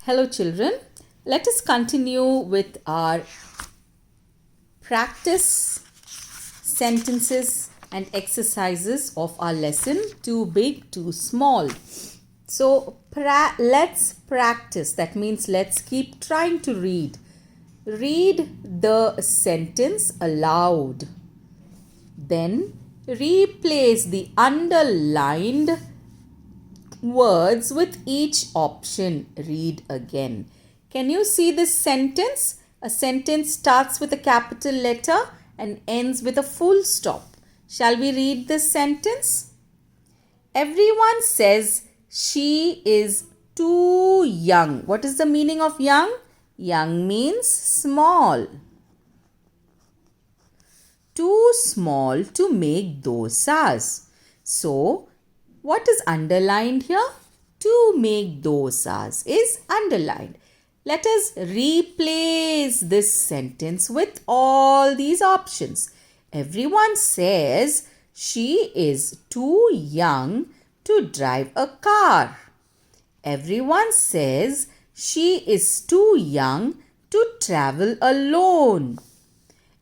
Hello children, let us continue with our practice sentences and exercises of our lesson too big, too small. So let's practice. That means let's keep trying to read. Read the sentence aloud. Then replace the underlined words with each option. Read again. Can you see this sentence? A sentence starts with a capital letter and ends with a full stop. Shall we read this sentence? Everyone says she is too young. What is the meaning of young? Young means small. Too small to make dosas. So, what is underlined here? To make dosas is underlined. Let us replace this sentence with all these options. Everyone says she is too young to drive a car. Everyone says she is too young to travel alone.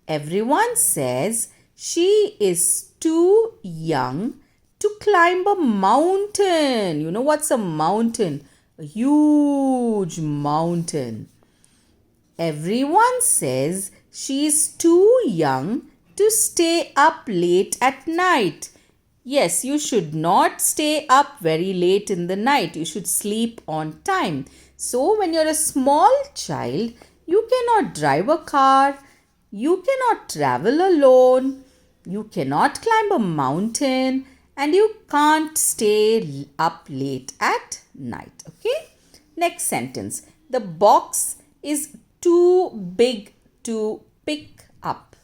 Everyone says she is too young to climb a mountain. You know what's a mountain? A huge mountain. Everyone says she is too young to stay up late at night. Yes, you should not stay up very late in the night. You should sleep on time. So when you're a small child, you cannot drive a car. You cannot travel alone. You cannot climb a mountain. And you can't stay up late at night. Okay. Next sentence. The box is too big to pick up.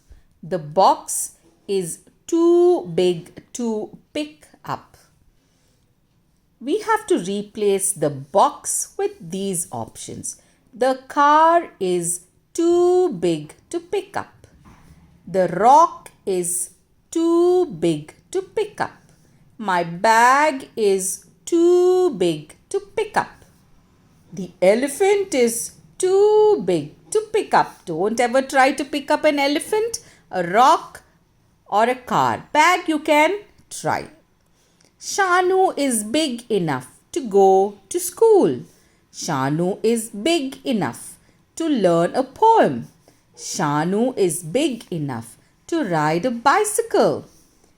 The box is too big to pick up. We have to replace the box with these options. The car is too big to pick up. The rock is too big to pick up. My bag is too big to pick up. The elephant is too big to pick up. Don't ever try to pick up an elephant, a rock or a car. Bag you can try. Shanu is big enough to go to school. Shanu is big enough to learn a poem. Shanu is big enough to ride a bicycle.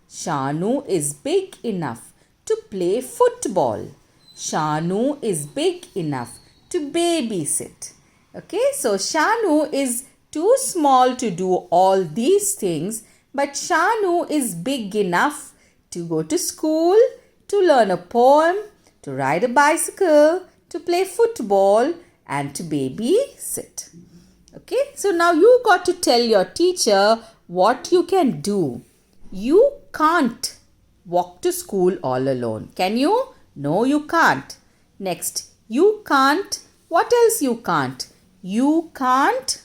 Shanu is big enough to play football. Shanu is big enough to babysit. Okay, so Shanu is too small to do all these things, but Shanu is big enough to go to school, to learn a poem, to ride a bicycle, to play football, and to babysit. Okay, so now you got to tell your teacher what you can do. You can't walk to school all alone. Can you? No, you can't. Next, you can't. What else you can't? You can't.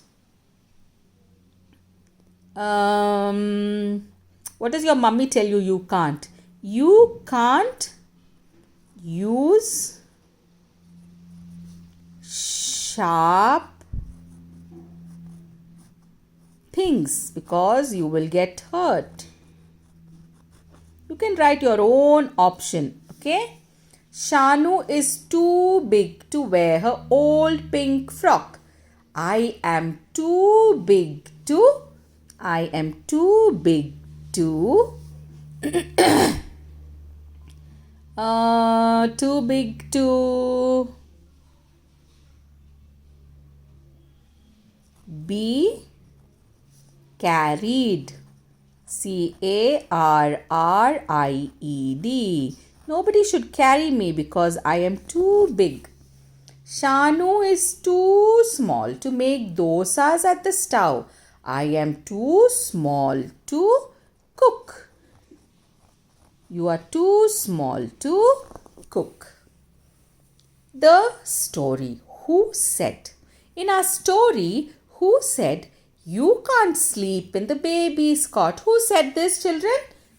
What does your mummy tell you you can't? You can't use sharp things because you will get hurt. You can write your own option. Okay. Shanu is too big to wear her old pink frock. I am too big to too big to be carried. Carried. Nobody should carry me because I am too big. Shanu is too small to make dosas at the stove. I am too small to cook. You are too small to cook. The story. Who said? In our story, who said you can't sleep in the baby's cot? Who said this, children?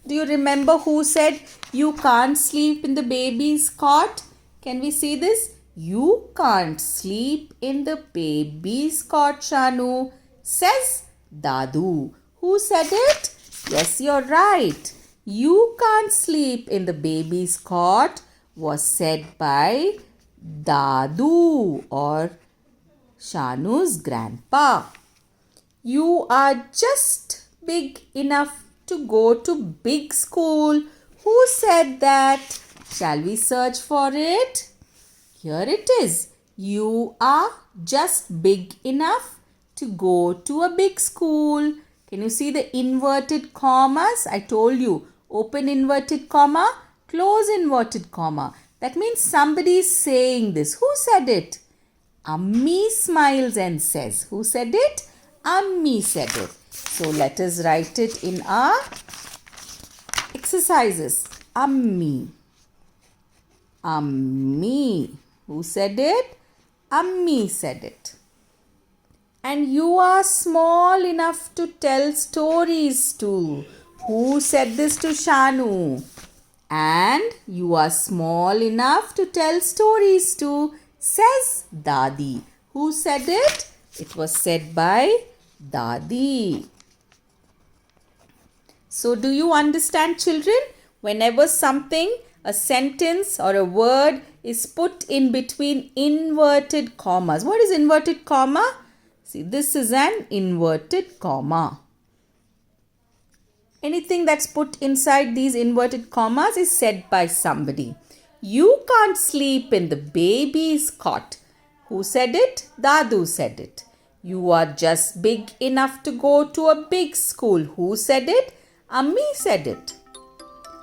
Do you remember who said you can't sleep in the baby's cot? Can we see this? You can't sleep in the baby's cot, Shanu, says Dadu. Who said it? Yes, you're right. You can't sleep in the baby's cot was said by Dadu or Shanu's grandpa. You are just big enough to go to big school. Who said that? Shall we search for it? Here it is. You are just big enough to go to a big school. Can you see the inverted commas? I told you, open inverted comma, close inverted comma. That means somebody is saying this. Who said it? Ammi smiles and says. Who said it? Ammi said it. So let us write it in our exercises. Ammi. Ammi. Who said it? Ammi said it. And you are small enough to tell stories to. Who said this to Shanu? And you are small enough to tell stories to, says Dadi. Who said it? It was said by Dadi. So do you understand, children? Whenever something, a sentence or a word is put in between inverted commas. What is inverted comma? See, this is an inverted comma. Anything that's put inside these inverted commas is said by somebody. You can't sleep in the baby's cot. Who said it? Dadu said it. You are just big enough to go to a big school. Who said it? Ammi said it.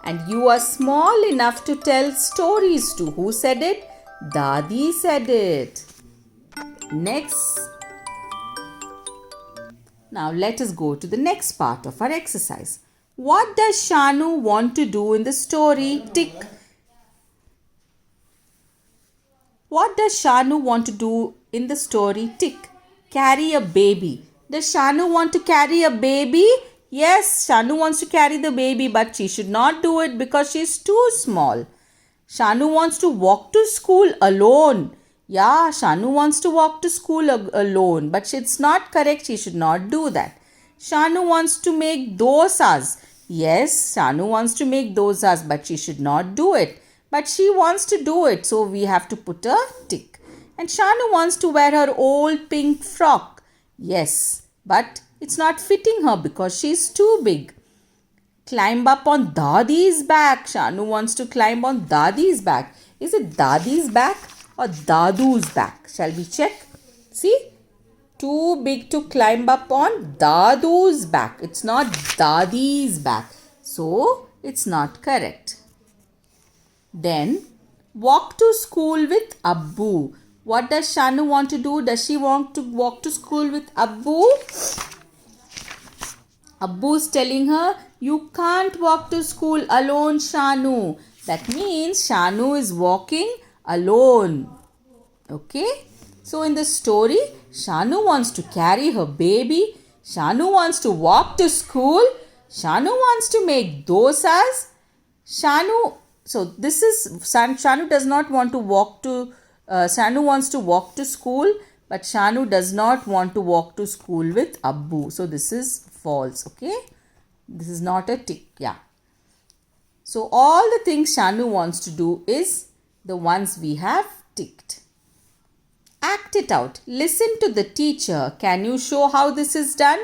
And you are small enough to tell stories to. Who said it? Dadi said it. Next. Now let us go to the next part of our exercise. What does Shanu want to do in the story? Tick. What does Shanu want to do in the story? Tick. Carry a baby. Does Shanu want to carry a baby? Yes, Shanu wants to carry the baby, but she should not do it because she is too small. Shanu wants to walk to school alone. Yeah, Shanu wants to walk to school alone, but it's not correct. She should not do that. Shanu wants to make dosas. Yes, Shanu wants to make dosas, but she should not do it. But she wants to do it, so we have to put a tick. And Shanu wants to wear her old pink frock. Yes, but it's not fitting her because she's too big. Climb up on Dadi's back. Shanu wants to climb on Dadi's back. Is it Dadi's back or Dadu's back? Shall we check? See? Too big to climb up on Dadu's back. It's not Dadi's back. So, it's not correct. Then, walk to school with Abbu. What does Shanu want to do? Does she want to walk to school with Abbu? Abbu is telling her, you can't walk to school alone, Shanu. That means Shanu is walking alone. Okay? So in the story, Shanu wants to carry her baby. Shanu wants to walk to school. Shanu wants to make dosas. Shanu does not want to walk to, Shanu wants to walk to school, but Shanu does not want to walk to school with Abbu. So this is false, okay? This is not a tick, yeah. So all the things Shanu wants to do is the ones we have ticked. Act it out. Listen to the teacher. Can you show how this is done?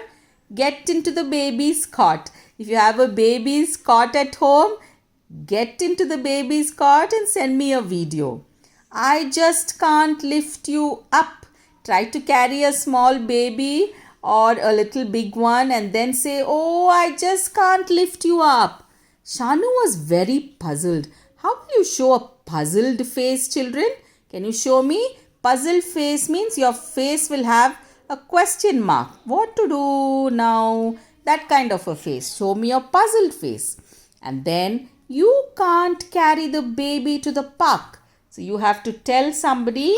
Get into the baby's cot. If you have a baby's cot at home, get into the baby's cot and send me a video. I just can't lift you up. Try to carry a small baby or a little big one and then say, oh, I just can't lift you up. Shanu was very puzzled. How will you show a puzzled face, children? Can you show me? Puzzled face means your face will have a question mark. What to do now? That kind of a face. Show me a puzzled face. And then you can't carry the baby to the park. So you have to tell somebody,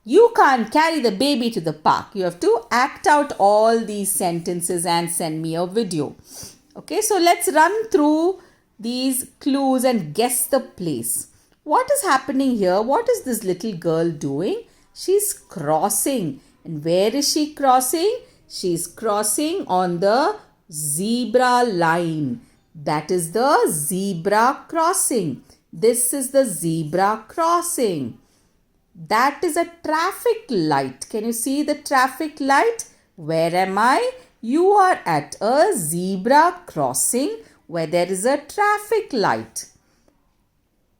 you can't carry the baby to the park. You have to act out all these sentences and send me a video. Okay, so let's run through these clues and guess the place. What is happening here? What is this little girl doing? She's crossing. And where is she crossing? She's crossing on the zebra line. That is the zebra crossing. This is the zebra crossing. That is a traffic light. Can you see the traffic light? Where am I? You are at a zebra crossing where there is a traffic light.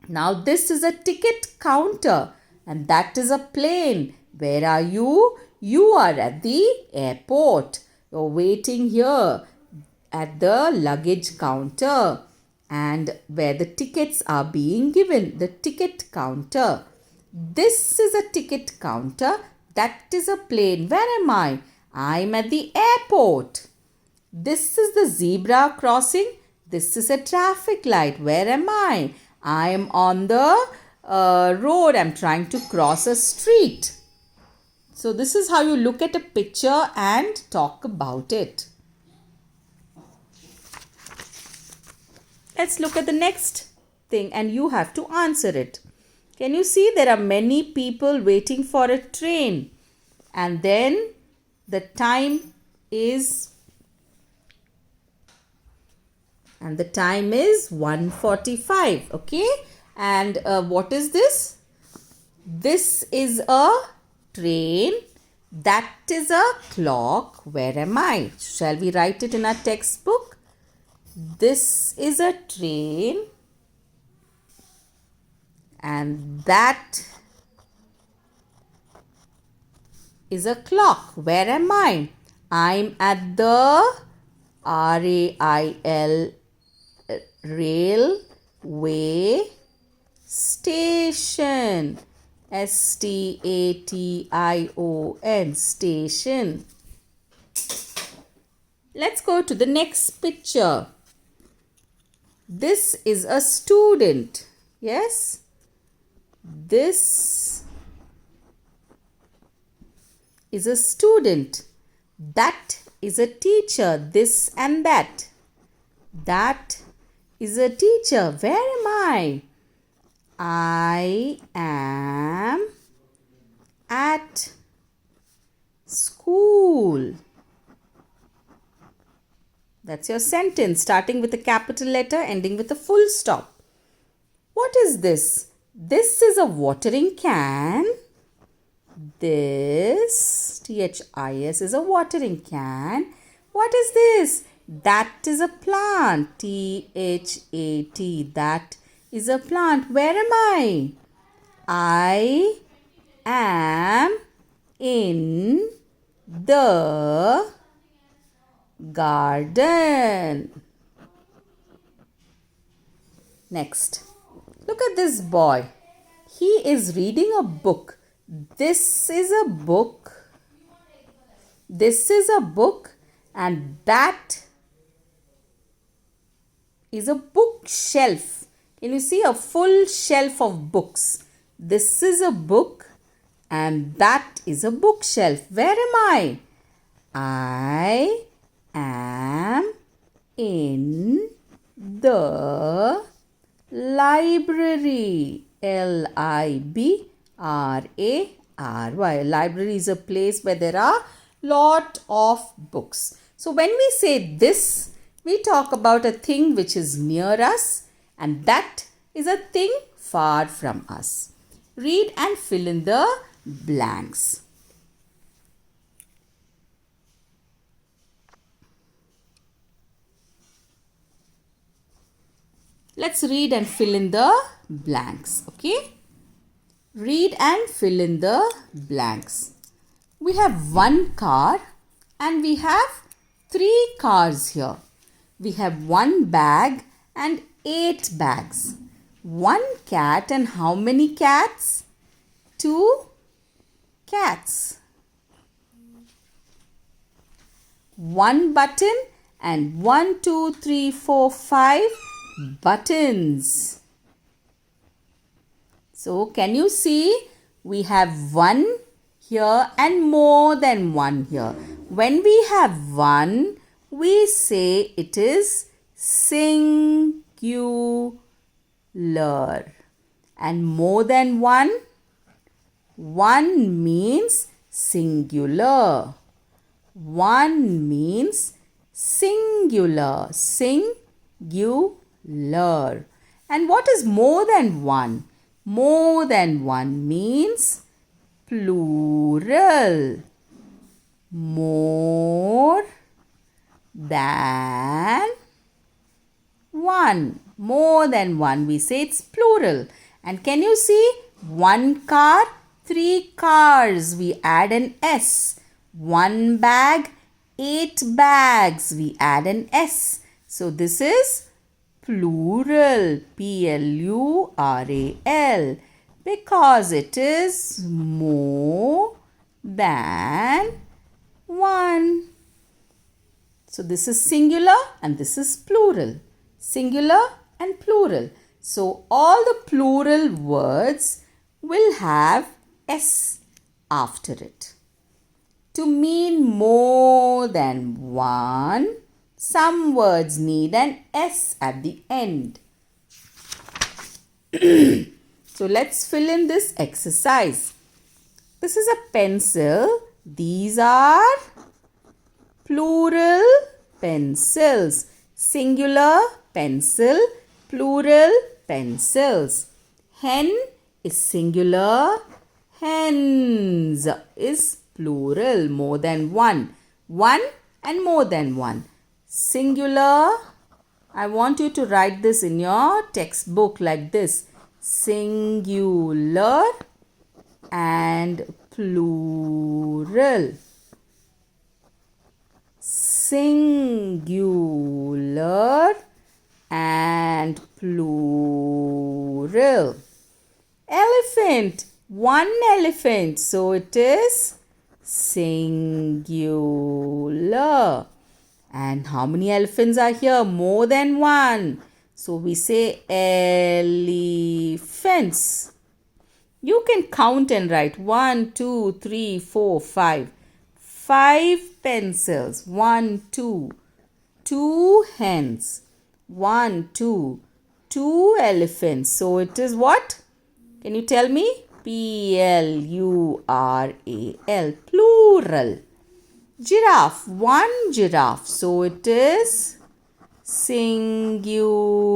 Now this is a ticket counter and that is a plane. Where are you? You are at the airport. You're waiting here at the luggage counter and where the tickets are being given, the ticket counter. This is a ticket counter. That is a plane. Where am I? I'm at the airport. This is the zebra crossing. This is a traffic light. Where am I? I'm on the road. I'm trying to cross a street. So this is how you look at a picture and talk about it. Let's look at the next thing and you have to answer it. Can you see there are many people waiting for a train? And then the time is 1:45. Okay. And what is this? This is a train. That is a clock. Where am I? Shall we write it in our textbook? This is a train. And that is a clock. Where am I? I'm at the RAIL railway station. STATION station. Let's go to the next picture. This is a student. Yes. This is a student. That is a teacher. This and that. That is a teacher. Where am I? I am at school. That's your sentence, starting with a capital letter, ending with a full stop. What is this? This is a watering can. This, THIS, is a watering can. What is this? That is a plant. THAT. That is a plant. Where am I? I am in the garden. Next, look at this boy. He is reading a book. This is a book. This is a book and that is a bookshelf. Can you see a full shelf of books? This is a book and that is a bookshelf. Where am I? I am in the library. LIBRARY. Library is a place where there are lot of books. So when we say this, we talk about a thing which is near us and that is a thing far from us. Read and fill in the blanks. Let's read and fill in the blanks. Okay? Read and fill in the blanks. We have one car and we have 3 cars here. We have 1 bag and 8 bags. 1 cat and how many cats? 2 cats. 1 button and 1, 2, 3, 4, 5 buttons. So can you see we have 1 here and more than 1 here. When we have 1, we say it is singular. And more than one? One means singular. One means singular. Singular. And what is more than one? More than one means plural. More than one. More than one. We say it's plural. And can you see? One car, three cars. We add an S. One bag, 8 bags. We add an S. So this is plural. Plural. Because it is more than one. So this is singular and this is plural. Singular and plural. So all the plural words will have S after it. To mean more than one, some words need an S at the end. So let's fill in this exercise. This is a pencil. These are plural pencils. Singular pencil, plural pencils. Hen is singular. Hens is plural, more than one. One and more than one. Singular. I want you to write this in your textbook like this. Singular and plural. Singular and plural. Elephant. One elephant. So it is singular. And how many elephants are here? More than one. So we say elephants. You can count and write 1, 2, 3, 4, 5. 5 pencils. 1, 2. 2 hens. 1, 2. 2 elephants. So it is what? Can you tell me? Plural. Plural. Giraffe. 1 giraffe. So it is singular.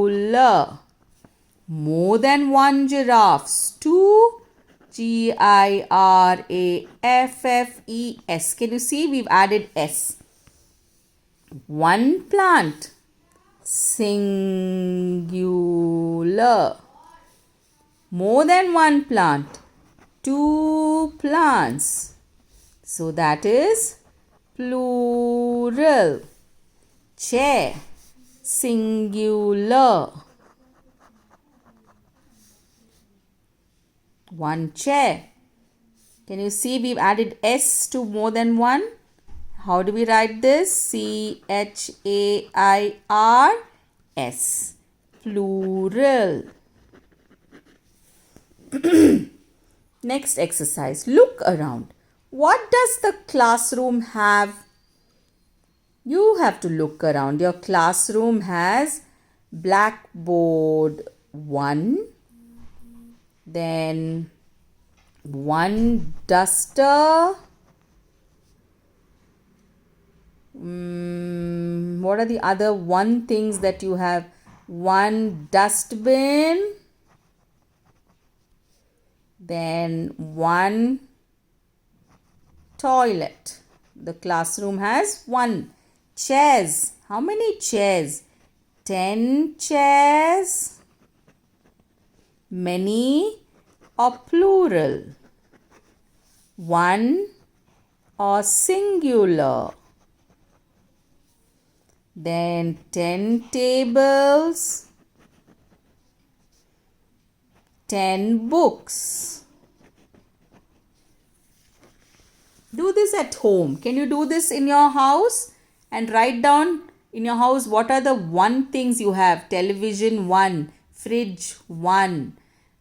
More than 1 giraffes. 2 Giraffes. Can you see? We've added S. 1 plant. Singular. More than 1 plant. 2 plants. So that is plural. Chair. Singular. 1 chair. Can you see we've added S to more than 1? How do we write this? CHAIRS. Plural. Next exercise. Look around. What does the classroom have? You have to look around. Your classroom has blackboard 1. Then 1 duster. What are the other 1 things that you have? 1 dustbin. Then 1 toilet. The classroom has 1. Chairs. How many chairs? 10 chairs. Many or plural? 1 or singular? Then 10 tables. 10 books. Do this at home. Can you do this in your house? And write down in your house what are the 1 things you have. Television 1. Fridge 1.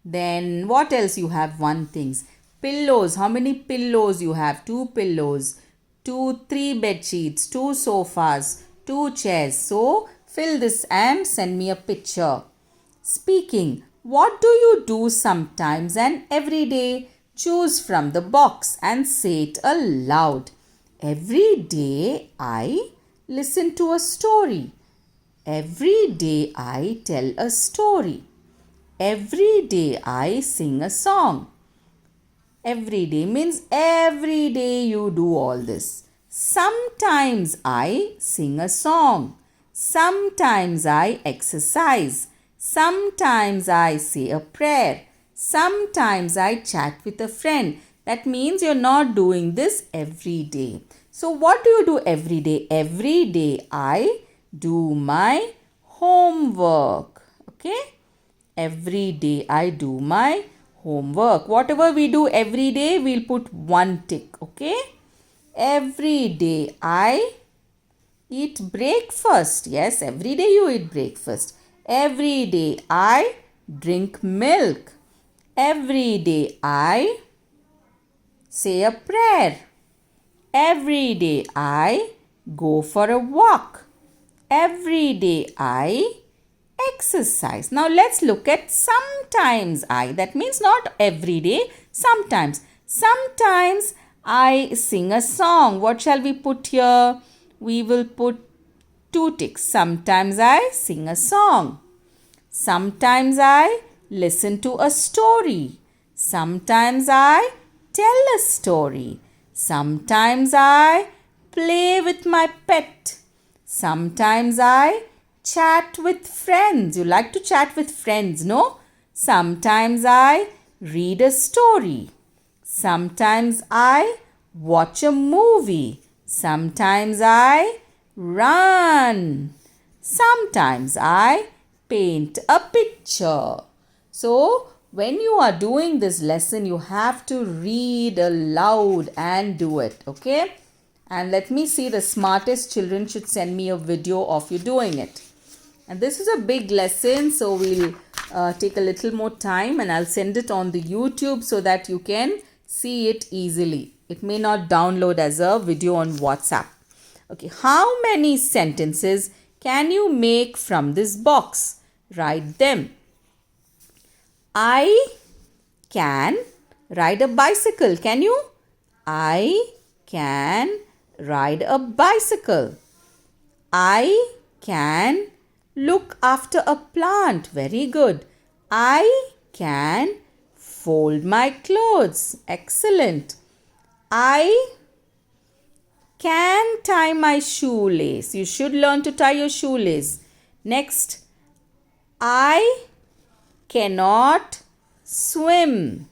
Then what else you have? 1 things. Pillows. How many pillows you have? 2 pillows. 3 bed sheets. 2 sofas. 2 chairs. So fill this and send me a picture. Speaking. What do you do sometimes and every day? Choose from the box and say it aloud. Every day I listen to a story. Every day I tell a story. Every day I sing a song. Every day means every day you do all this. Sometimes I sing a song. Sometimes I exercise. Sometimes I say a prayer. Sometimes I chat with a friend. That means you're not doing this every day. So what do you do every day? Every day I do my homework. Okay? Every day I do my homework. Whatever we do every day, we'll put one tick. Okay? Every day I eat breakfast. Yes, every day you eat breakfast. Every day I drink milk. Every day I say a prayer. Every day I go for a walk. Every day I exercise. Now let's look at sometimes I. That means not every day, sometimes. Sometimes I sing a song. What shall we put here? We will put two ticks. Sometimes I sing a song. Sometimes I listen to a story. Sometimes I tell a story. Sometimes I play with my pet. Sometimes I chat with friends. You like to chat with friends, no? Sometimes I read a story. Sometimes I watch a movie. Sometimes I run. Sometimes I paint a picture. So, when you are doing this lesson, you have to read aloud and do it, okay? And let me see, the smartest children should send me a video of you doing it. And this is a big lesson, so we'll take a little more time and I'll send it on the YouTube so that you can see it easily. It may not download as a video on WhatsApp. Okay, how many sentences can you make from this box? Write them. I can ride a bicycle. Can you? I can ride a bicycle. I can look after a plant. Very good. I can fold my clothes. Excellent. I can tie my shoelace. You should learn to tie your shoelace. Next, I cannot swim.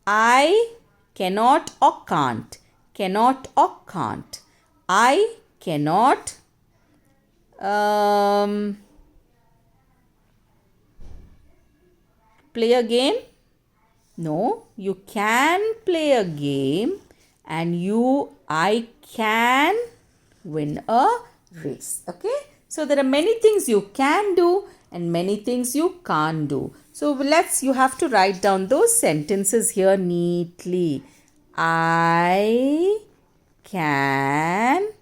I cannot or can't. Cannot or can't. I cannot play a game. No, you can play a game and I can win a race. Okay? So there are many things you can do and many things you can't do. So you have to write down those sentences here neatly. I can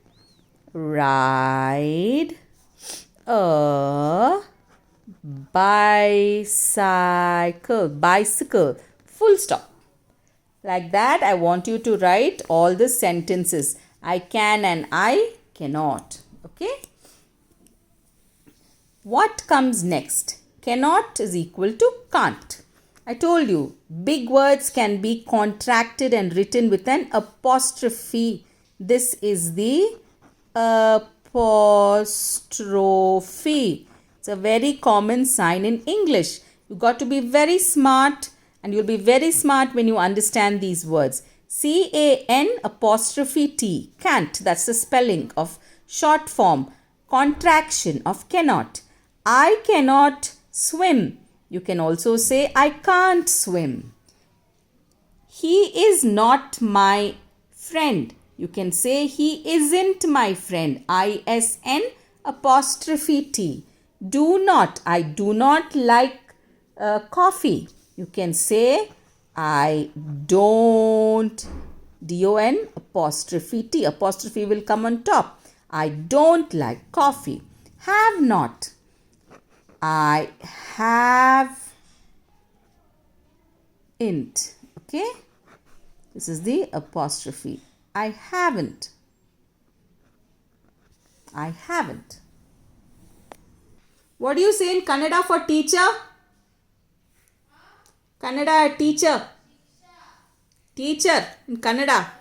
ride a bicycle, full stop. Like that, I want you to write all the sentences. I can and I cannot. Okay? What comes next? Cannot is equal to can't. I told you, big words can be contracted and written with an apostrophe. This is the apostrophe. It's a very common sign in English. You got to be very smart and you'll be very smart when you understand these words. C-A-N apostrophe T. Can't. That's the spelling of short form. Contraction of cannot. I cannot swim. You can also say I can't swim. He is not my friend. You can say he isn't my friend. I-S-N apostrophe T. Do not. I do not like coffee. You can say I don't. D-O-N apostrophe T. Apostrophe will come on top. I don't like coffee. Have not. I have int. Okay. This is the apostrophe. I haven't. I haven't. What do you say in Kannada for teacher? Kannada, teacher. Teacher in Kannada.